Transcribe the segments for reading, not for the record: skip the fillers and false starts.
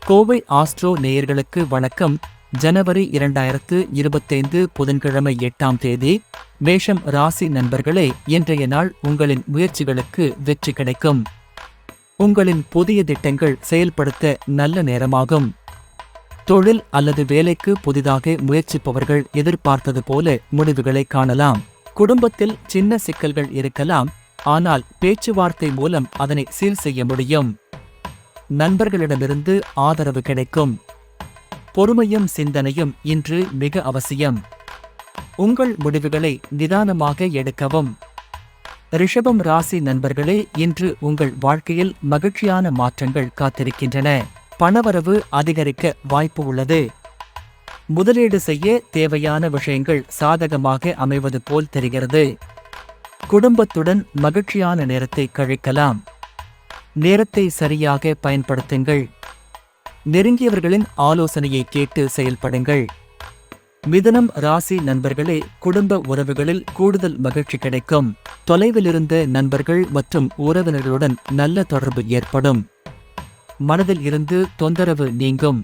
Kovai astro நேயர்களுக்கு வணக்கம். ஜனவரி 2025 புதன்கிழமை 8ஆம் தேதி. மேஷம் ராசி நண்பர்களே, இன்றைய நாள் உங்களின் முயற்சிகளுக்கு வெற்றி கிடைக்கும். உங்களின் புதிய திட்டங்கள் செயல்படுத்த நல்ல நேரமாகும். தொழில் அல்லது வேலைக்கு புதிதாக முயற்சிப்பவர்கள் எதிர்பார்த்தது போல முடிவுகளை காணலாம். குடும்பத்தில் சின்ன சிக்கல்கள் இருக்கலாம், ஆனால் பேச்சுவார்த்தை மூலம் அதனை சீர் செய்ய முடியும். நண்பர்களிடமிருந்து ஆதரவு கிடைக்கும். பொறுமையும் சிந்தனையும் இன்று மிக அவசியம். உங்கள் முடிவுகளை நிதானமாக எடுக்கவும். ரிஷபம் ராசி நண்பர்களே, இன்று உங்கள் வாழ்க்கையில் மகிழ்ச்சியான மாற்றங்கள் காத்திருக்கின்றன. பணவரவு அதிகரிக்க வாய்ப்பு உள்ளது. முதலீடு செய்ய தேவையான விஷயங்கள் சாதகமாக அமைவது போல் தெரிகிறது. குடும்பத்துடன் மகிழ்ச்சியான நேரத்தை கழிக்கலாம். நேரத்தை சரியாக பயன்படுத்துங்கள். நெருங்கியவர்களின் ஆலோசனையை கேட்டு செயல்படுங்கள். மிதுனம் ராசி நண்பர்களே, குடும்ப உறவுகளில் கூடுதல் மகிழ்ச்சி கிடைக்கும். தொலைவிலிருந்த நண்பர்கள் மற்றும் உறவினர்களுடன் நல்ல தொடர்பு ஏற்படும். மனதில் இருந்து தொந்தரவு நீங்கும்.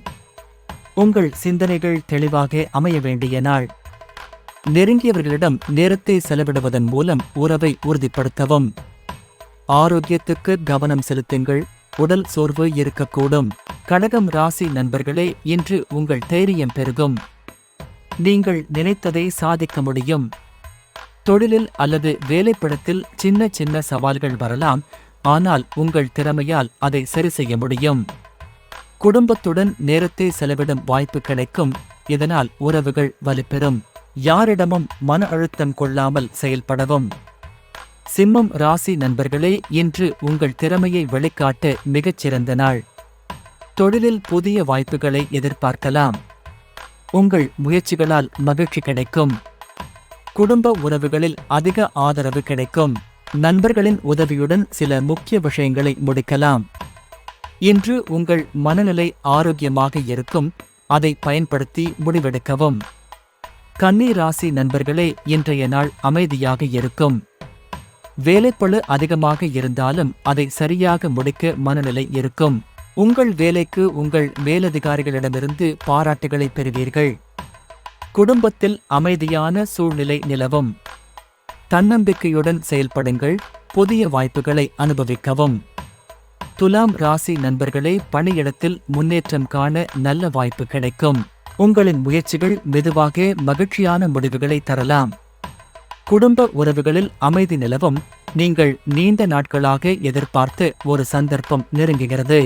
உங்கள் சிந்தனைகள் தெளிவாக அமைய வேண்டிய நாள். நெருங்கியவர்களிடம் நேரத்தை செலவிடுவதன் மூலம் உறவை உறுதிப்படுத்தவும். ஆரோக்கியத்துக்கு கவனம் செலுத்துங்கள். உடல் சோர்வு இருக்கக்கூடும். கடகம் ராசி நண்பர்களே, இன்று உங்கள் தைரியம் பெருகும். நீங்கள் நினைத்ததை சாதிக்க முடியும். தொழிலில் அல்லது வேலைப்படத்தில் சின்ன சின்ன சவால்கள் வரலாம், ஆனால் உங்கள் திறமையால் அதை சரி செய்ய முடியும். குடும்பத்துடன் நேரத்தை செலவிடும் வாய்ப்பு கிடைக்கும். இதனால் உறவுகள் வலுப்பெறும். யாரிடமும் மன அழுத்தம் கொள்ளாமல் செயல்படவும். சிம்மம் ராசி நண்பர்களே, இன்று உங்கள் திறமையை வெளிக்காட்ட மிகச்சிறந்த நாள். தொழிலில் புதிய வாய்ப்புகளை எதிர்பார்க்கலாம். உங்கள் முயற்சிகளால் மகிழ்ச்சி கிடைக்கும். குடும்ப உறவுகளில் அதிக ஆதரவு கிடைக்கும். நண்பர்களின் உதவியுடன் சில முக்கிய விஷயங்களை முடிக்கலாம். இன்று உங்கள் மனநிலை ஆரோக்கியமாக இருக்கும். அதை பயன்படுத்தி முடிவெடுக்கவும். கன்னி ராசி நண்பர்களே, இன்றைய நாள் அமைதியாக இருக்கும். வேலைப்பளு அதிகமாக இருந்தாலும் அதை சரியாக முடிக்க மனநிலை இருக்கும். உங்கள் வேலைக்கு உங்கள் மேலதிகாரிகளிடமிருந்து பாராட்டுகளை பெறுவீர்கள். குடும்பத்தில் அமைதியான சூழ்நிலை நிலவும். தன்னம்பிக்கையுடன் செயல்படுங்கள். புதிய வாய்ப்புகளை அனுபவிக்கவும். துலாம் ராசி நண்பர்களே, பணியிடத்தில் முன்னேற்றம் காண நல்ல வாய்ப்பு கிடைக்கும். உங்களின் முயற்சிகள் மெதுவாக மகிழ்ச்சியான முடிவுகளை தரலாம். குடும்ப உறவுகளில் அமைதி நிலவும். நீங்கள் நீண்ட நாட்களாக எதிர்பார்த்து ஒரு சந்தர்ப்பம் நெருங்குகிறது.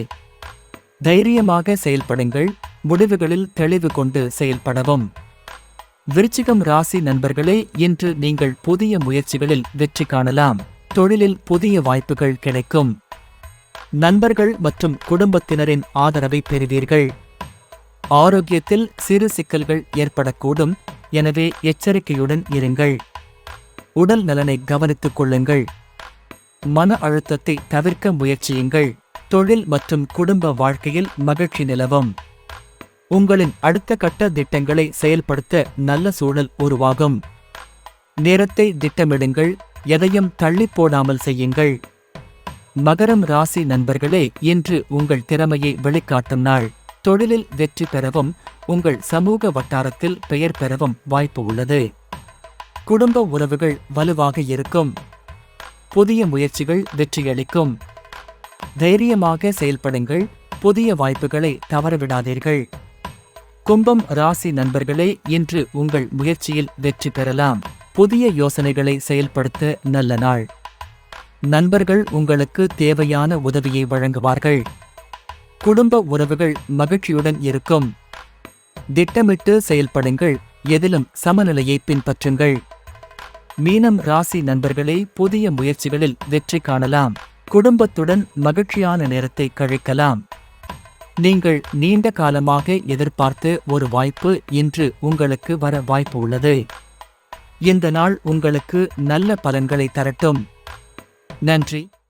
தைரியமாக செயல்படுங்கள். முடிவுகளில் தெளிவு கொண்டு செயல்படவும். விருச்சிகம் ராசி நண்பர்களே, இன்று நீங்கள் புதிய முயற்சிகளில் வெற்றி காணலாம். தொழிலில் புதிய வாய்ப்புகள் கிடைக்கும். நண்பர்கள் மற்றும் குடும்பத்தினரின் ஆதரவை பெறுவீர்கள். ஆரோக்கியத்தில் சிறு சிக்கல்கள் ஏற்படக்கூடும், எனவே எச்சரிக்கையுடன் இருங்கள். உடல் நலனை கவனித்துக் கொள்ளுங்கள். மன அழுத்தத்தை தவிர்க்க முயற்சியுங்கள். தொழில் மற்றும் குடும்ப வாழ்க்கையில் மகிழ்ச்சி நிலவும். உங்களின் அடுத்த கட்ட திட்டங்களை செயல்படுத்த நல்ல சூழல் உருவாகும். நேரத்தை திட்டமிடுங்கள். எதையும் தள்ளி போடாமல் செய்யுங்கள். மகரம் ராசி நண்பர்களே, இன்று உங்கள் திறமையை வெளிக்காட்டும் நாள். தொழிலில் வெற்றி பெறவும் உங்கள் சமூக வட்டாரத்தில் பெயர் பெறவும் வாய்ப்பு உள்ளது. குடும்ப உறவுகள் வலுவாக இருக்கும். புதிய முயற்சிகள் வெற்றியளிக்கும். தைரியமாக செயல்படுங்கள். புதிய வாய்ப்புகளை தவறவிடாதீர்கள். கும்பம் ராசி நண்பர்களே, இன்று உங்கள் முயற்சியில் வெற்றி பெறலாம். புதிய யோசனைகளை செயல்படுத்த நல்ல நாள். நண்பர்கள் உங்களுக்கு தேவையான உதவியை வழங்குவார்கள். குடும்ப உறவுகள் மகிழ்ச்சியுடன் இருக்கும். திட்டமிட்டு செயல்படுங்கள். எதிலும் சமநிலையை பின்பற்றுங்கள். மீனம் ராசி நண்பர்களே, புதிய முயற்சிகளில் வெற்றி காணலாம். குடும்பத்துடன் மகிழ்ச்சியான நேரத்தை கழிக்கலாம். நீங்கள் நீண்ட காலமாக எதிர்பார்த்த ஒரு வாய்ப்பு இன்று உங்களுக்கு வர வாய்ப்பு உள்ளது. இந்த நாள் உங்களுக்கு நல்ல பலன்களை தரட்டும். நன்றி.